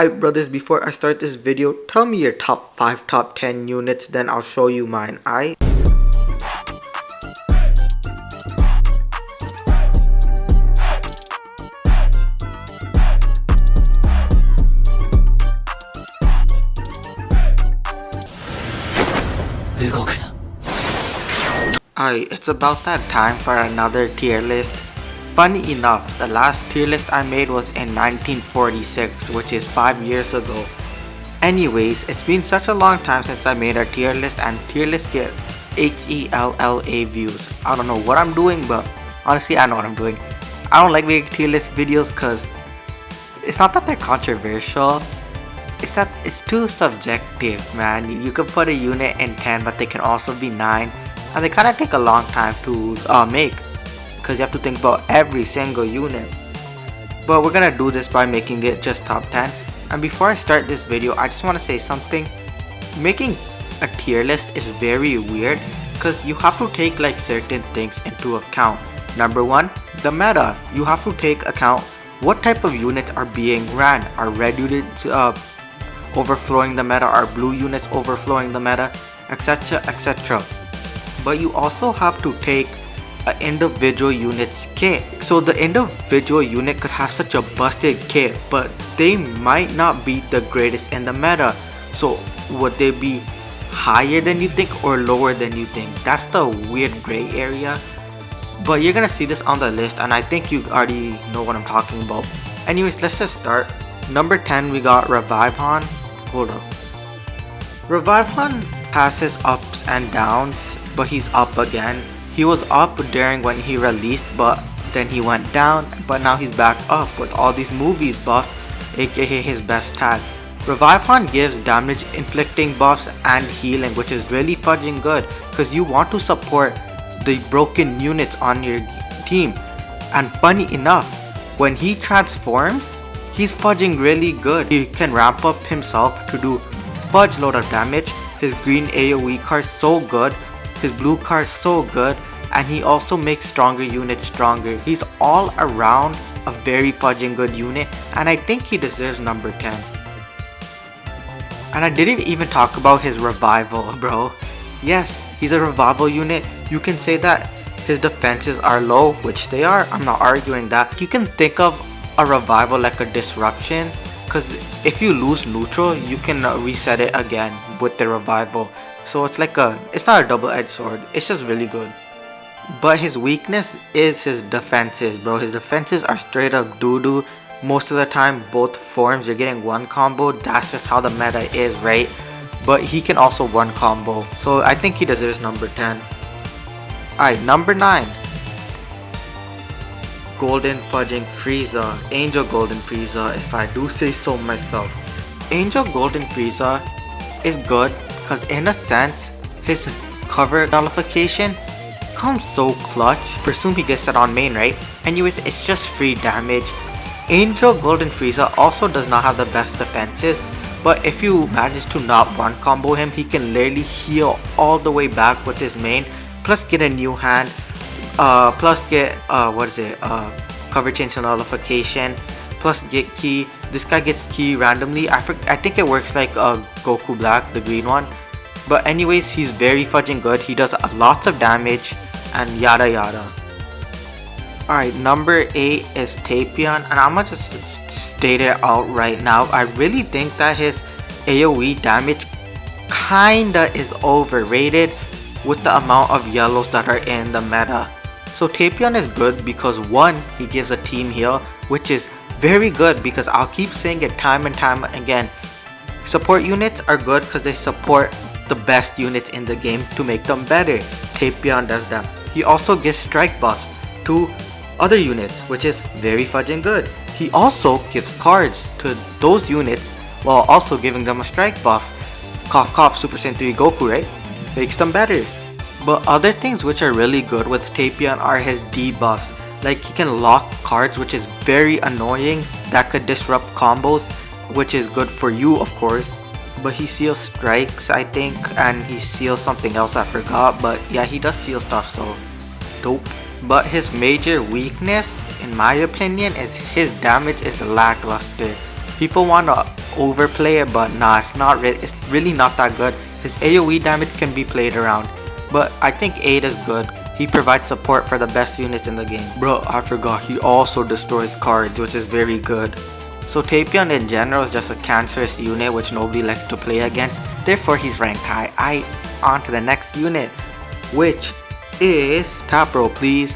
Alright brothers, before I start this video, tell me your top 5, top 10 units, then I'll show you mine, alright? Alright, it's about that time for another tier list. Funny enough, the last tier list I made was in 1946, which is 5 years ago. Anyways, it's been such a long time since I made a tier list, and tier lists get HELLA views. I don't know what I'm doing, but honestly I know what I'm doing. I don't like making tier list videos because it's not that they're controversial. It's that it's too subjective, man. You can put a unit in 10, but they can also be 9. And they kind of take a long time to make, because you have to think about every single unit. But we're gonna do this by making it just top 10. And before I start this video, I just want to say something. Making a tier list is very weird because you have to take like certain things into account. Number 1, the meta. You have to take account what type of units are being ran. Are red units overflowing the meta? Are blue units overflowing the meta? Etc, etc. But you also have to take an individual unit's kit. So the individual unit could have such a busted kit, but they might not be the greatest in the meta. So would they be higher than you think or lower than you think? That's the weird gray area. But you're gonna see this on the list, and I think you already know what I'm talking about. Anyways, let's just start. Number 10, we got Revivon. Hold up. Revivon has his ups and downs, but he's up again. He was up during when he released, but then he went down, but now he's back up with all these movies buff, aka his best tag. Revivon gives damage inflicting buffs and healing, which is really fudging good because you want to support the broken units on your team. And funny enough, when he transforms, he's fudging really good. He can ramp up himself to do fudge load of damage. His green AoE card so good, his blue card so good, and he also makes stronger units stronger. He's all around a very fudging good unit, and I think he deserves number 10. And I didn't even talk about his revival, bro. Yes, he's a revival unit. You can say that his defenses are low, which they are. I'm not arguing that. You can think of a revival like a disruption, because if you lose neutral, you can reset it again with the revival. So it's like it's not a double-edged sword, it's just really good. But his weakness is his defenses, bro. His defenses are straight up doo-doo. Most of the time, both forms, you're getting one combo. That's just how the meta is, right? But he can also one combo. So I think he deserves number 10. Alright, number 9. Golden Fudging Frieza. Angel Golden Frieza, if I do say so myself. Angel Golden Frieza is good because in a sense, his cover nullification comes so clutch. Presume he gets that on main, right? Anyways, it's just free damage. Angel Golden Frieza also does not have the best defenses, but if you manage to not one combo him, he can literally heal all the way back with his main, plus get a new hand, plus get cover change nullification, plus get key. This guy gets key randomly. I think it works like Goku Black, the green one. But anyways, he's very fudging good. He does lots of damage and yada yada. Alright, number 8 is Tapion, and I'm gonna just state it out right now. I really think that his AoE damage kinda is overrated with the amount of yellows that are in the meta. So Tapion is good because 1, he gives a team heal, which is very good because I'll keep saying it time and time again. Support units are good because they support the best units in the game to make them better. Tapion does that. He also gives strike buffs to other units, which is very fudging good. He also gives cards to those units while also giving them a strike buff. Cough cough, Super Saiyan 3 Goku, right? Makes them better. But other things which are really good with Tapion are his debuffs. Like he can lock cards, which is very annoying. That could disrupt combos, which is good for you of course. But he seals strikes, I think, and he seals something else, I forgot. But yeah, he does seal stuff, so dope. But his major weakness, in my opinion, is his damage is lackluster. People want to overplay it, but nah, it's really not that good. His AoE damage can be played around, but I think 8 is good. He provides support for the best units in the game. Bro, I forgot, he also destroys cards, which is very good. So Tapion in general is just a cancerous unit which nobody likes to play against, therefore he's ranked high. On to the next unit, which is Tap Bro, please.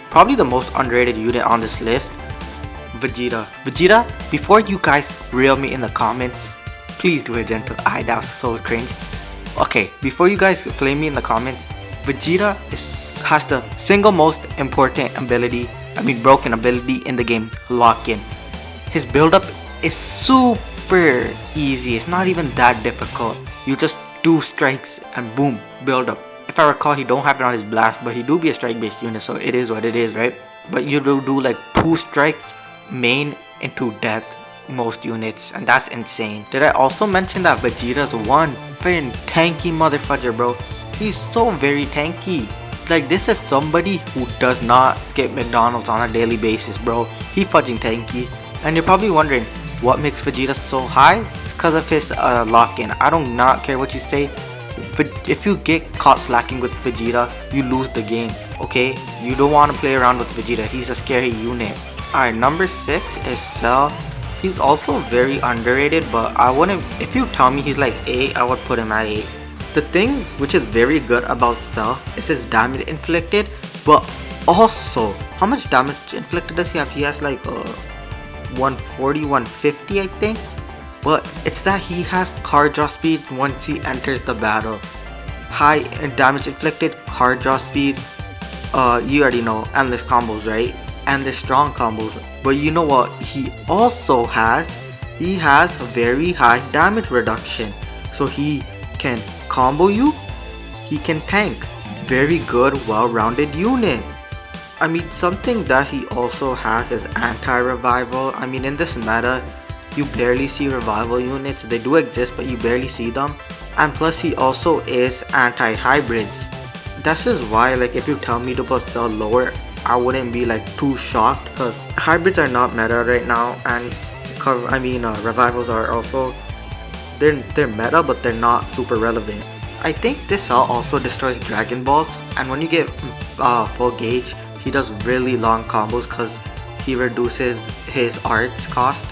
Probably the most underrated unit on this list, Vegeta. Vegeta, before you guys reel me in the comments, please do a gentle that was so cringe. Okay, before you guys flame me in the comments, Vegeta has the single most important broken ability in the game, Lock-in. His build up is super easy, it's not even that difficult. You just do strikes and boom, build up. If I recall, he don't have it on his blast, but he do be a strike based unit, so it is what it is, right? But you do like 2 strikes main into death most units, and that's insane. Did I also mention that Vegeta's one very tanky motherfucker, bro? He's so very tanky. Like, this is somebody who does not skip McDonald's on a daily basis, bro. He fudging tanky. And you're probably wondering, what makes Vegeta so high? It's because of his lock-in. I do not care what you say. If you get caught slacking with Vegeta, you lose the game, okay? You don't want to play around with Vegeta. He's a scary unit. Alright, number 6 is Cell. He's also very underrated, but I wouldn't, if you tell me he's like 8, I would put him at 8. The thing which is very good about Cell is his damage inflicted, but also, how much damage inflicted does he have? He has like 140, 150 I think. But it's that he has card draw speed once he enters the battle. High damage inflicted, card draw speed, you already know, endless combos, right? And the strong combos. But you know what he also has? He has very high damage reduction. So he can combo you, he can tank. Very good, well-rounded unit. I mean, something that he also has is anti-revival. I mean, in this meta, you barely see revival units. They do exist, but you barely see them. And plus, he also is anti-hybrids. This is why, like, if you tell me to put Cell lower, I wouldn't be like too shocked, because hybrids are not meta right now, and revivals are also, they're meta, but they're not super relevant. I think this Cell also destroys Dragon Balls, and when you get full gauge, he does really long combos because he reduces his arts cost.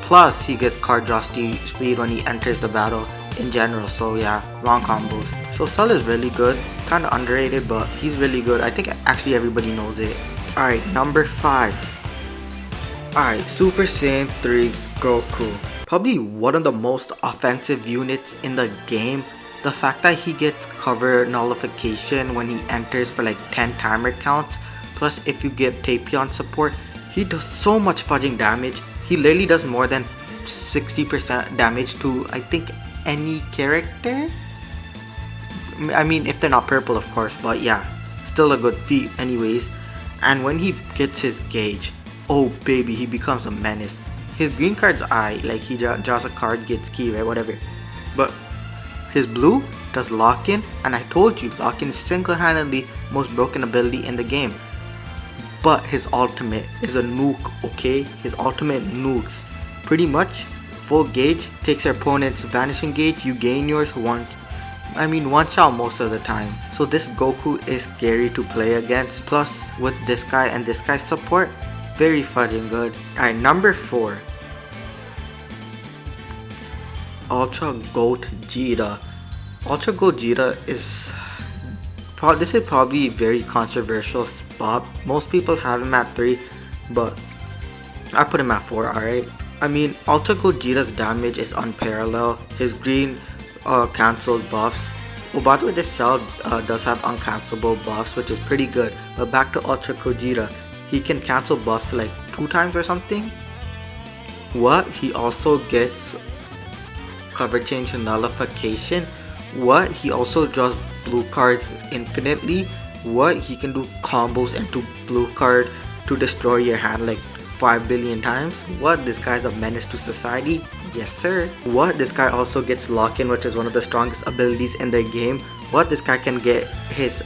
Plus, he gets card draw speed when he enters the battle in general, so yeah, long combos. So Cell is really good, kinda underrated, but he's really good. I think actually everybody knows it. Alright, number 5. Alright, Super Saiyan 3 Goku. Probably one of the most offensive units in the game. The fact that he gets cover nullification when he enters for like 10 timer counts, plus if you give Tapion support, he does so much fudging damage. He literally does more than 60% damage to, I think, any character. I mean, if they're not purple, of course, but yeah, still a good feat anyways. And when he gets his gauge, oh baby, he becomes a menace. His green card's like he draws a card, gets key, right, whatever. But his blue does lock-in, and I told you, lock-in is single-handedly most broken ability in the game. But his ultimate is a nuke, okay? His ultimate nukes. Pretty much, full gauge takes your opponent's vanishing gauge, you gain yours one shot most of the time. So this Goku is scary to play against. Plus, with this guy and this guy's support, very fudging good. Alright, number 4. Ultra Gogeta. Ultra Gogeta is... this is probably a very controversial spot. Most people have him at 3, but I put him at 4, alright? I mean, Ultra Gogeta's damage is unparalleled. His green cancels buffs. Oh, by the way, this Cell does have uncancelable buffs, which is pretty good. But back to Ultra Gogeta, he can cancel buffs for like 2 times or something. What? He also gets cover change and nullification. What? He also draws blue cards infinitely. What? He can do combos into blue card to destroy your hand like 5 billion times. What? This guy's a menace to society. Yes sir. What? This guy also gets lock-in, which is one of the strongest abilities in the game. What? This guy can get his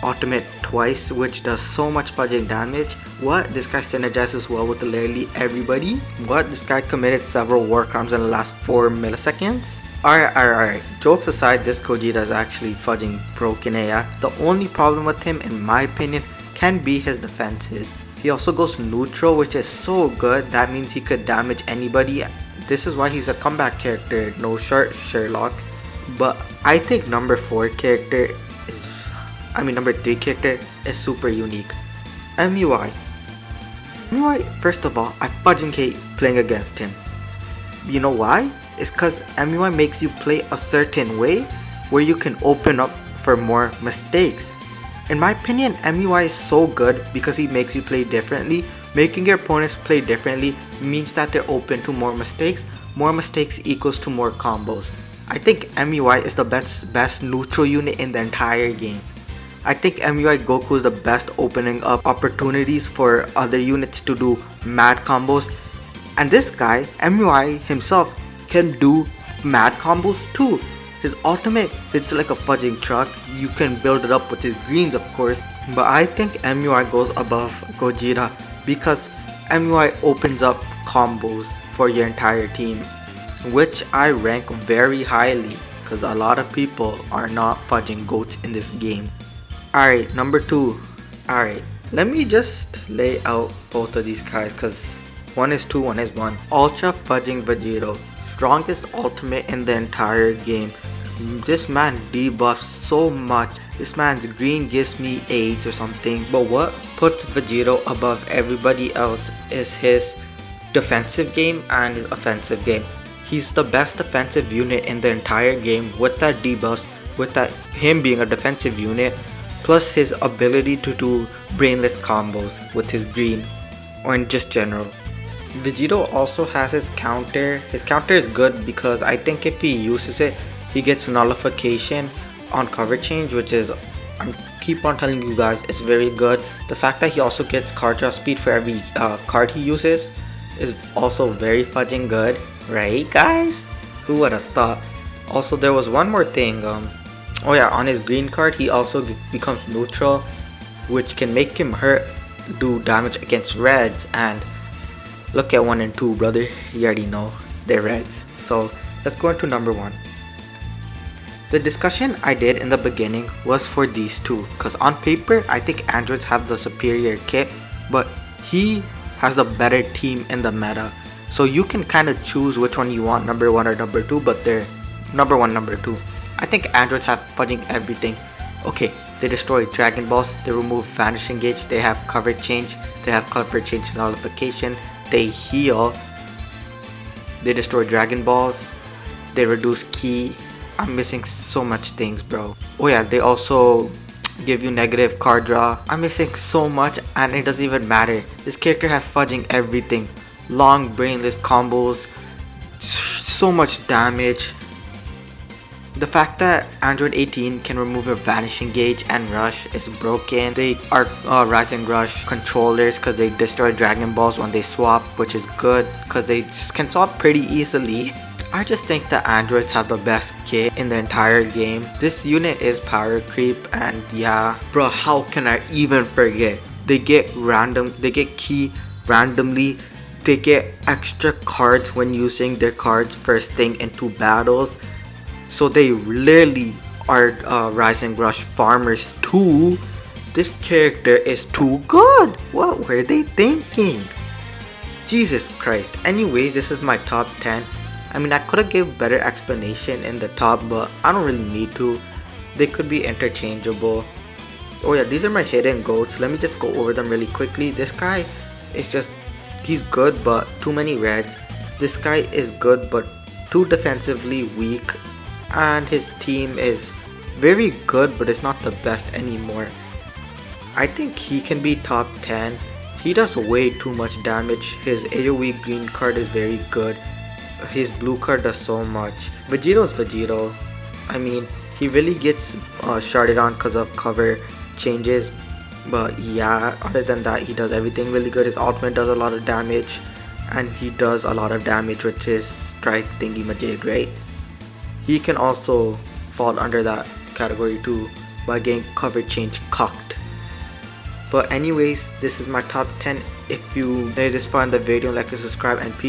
ultimate twice, which does so much fudging damage. What? This guy synergizes well with literally everybody? What? This guy committed several war crimes in the last 4 milliseconds? Alright. Jokes aside, this Gogeta is actually fudging broken AF. The only problem with him, in my opinion, can be his defenses. He also goes neutral, which is so good. That means he could damage anybody. This is why he's a comeback character, no shirt Sherlock. But I think number 3 character is super unique. MUI. MUI, first of all, I fudging hate playing against him. You know why? It's cause MUI makes you play a certain way where you can open up for more mistakes. In my opinion, MUI is so good because he makes you play differently. Making your opponents play differently means that they're open to more mistakes. More mistakes equals to more combos. I think MUI is the best neutral unit in the entire game. I think MUI Goku is the best opening up opportunities for other units to do mad combos. And this guy, MUI himself, can do mad combos too. His ultimate hits like a fudging truck. You can build it up with his greens, of course. But I think MUI goes above Gogeta because MUI opens up combos for your entire team, which I rank very highly because a lot of people are not fudging goats in this game. Alright, number 2. Alright, let me just lay out both of these guys because one is 2, one is 1. Ultra fudging Vegito. Strongest ultimate in the entire game. This man debuffs so much. This man's green gives me AIDS or something. But what puts Vegito above everybody else is his defensive game and his offensive game. He's the best defensive unit in the entire game with that debuffs, with that him being a defensive unit, plus his ability to do brainless combos with his green or in just general. Vegito also has his counter. His counter is good because I think if he uses it, he gets nullification on cover change, which is, I keep on telling you guys, it's very good. The fact that he also gets card draw speed for every card he uses is also very fudging good, right guys? Who would have thought? Also, there was one more thing. Oh yeah, on his green card, he also becomes neutral, which can make him do damage against reds. And look at 1 and 2, brother. You already know they're reds. So let's go into number 1. The discussion I did in the beginning was for these two, because on paper I think androids have the superior kit, but he has the better team in the meta. So you can kind of choose which one you want, number 1 or number 2, but they're number 1, number 2. I think androids have fudging everything. Okay, they destroy Dragon Balls, they remove Vanishing Gauge, they have cover change, they have cover change nullification, they heal, they destroy Dragon Balls, they reduce Ki. I'm missing so much things, bro. Oh yeah, they also give you negative card draw. I'm missing so much and it doesn't even matter. This character has fudging everything. Long brainless combos, so much damage. The fact that Android 18 can remove your Vanishing Gauge and Rush is broken. They are Rising Rush controllers because they destroy Dragon Balls when they swap, which is good because they can swap pretty easily. I just think the androids have the best kit in the entire game. This unit is power creep, and yeah, bro, how can I even forget? They get Ki randomly. They get extra cards when using their cards first thing into battles. So they literally are Rising Rush farmers too. This character is too good. What were they thinking? Jesus Christ. Anyways, this is my top 10. I mean, I could have given better explanation in the top, but I don't really need to. They could be interchangeable. Oh yeah, these are my hidden goats. Let me just go over them really quickly. This guy is just, he's good but too many reds. This guy is good but too defensively weak. And his team is very good but it's not the best anymore. I think he can be top 10. He does way too much damage. His AoE green card is very good. His blue card does so much. Vegito's Vegito. I mean, he really gets sharded on because of cover changes. But yeah, other than that, he does everything really good. His ultimate does a lot of damage. And he does a lot of damage with his strike thingy majig, right? He can also fall under that category too. by getting cover change cocked. But anyways, this is my top 10. If you made this far in the video, like and subscribe, and peace.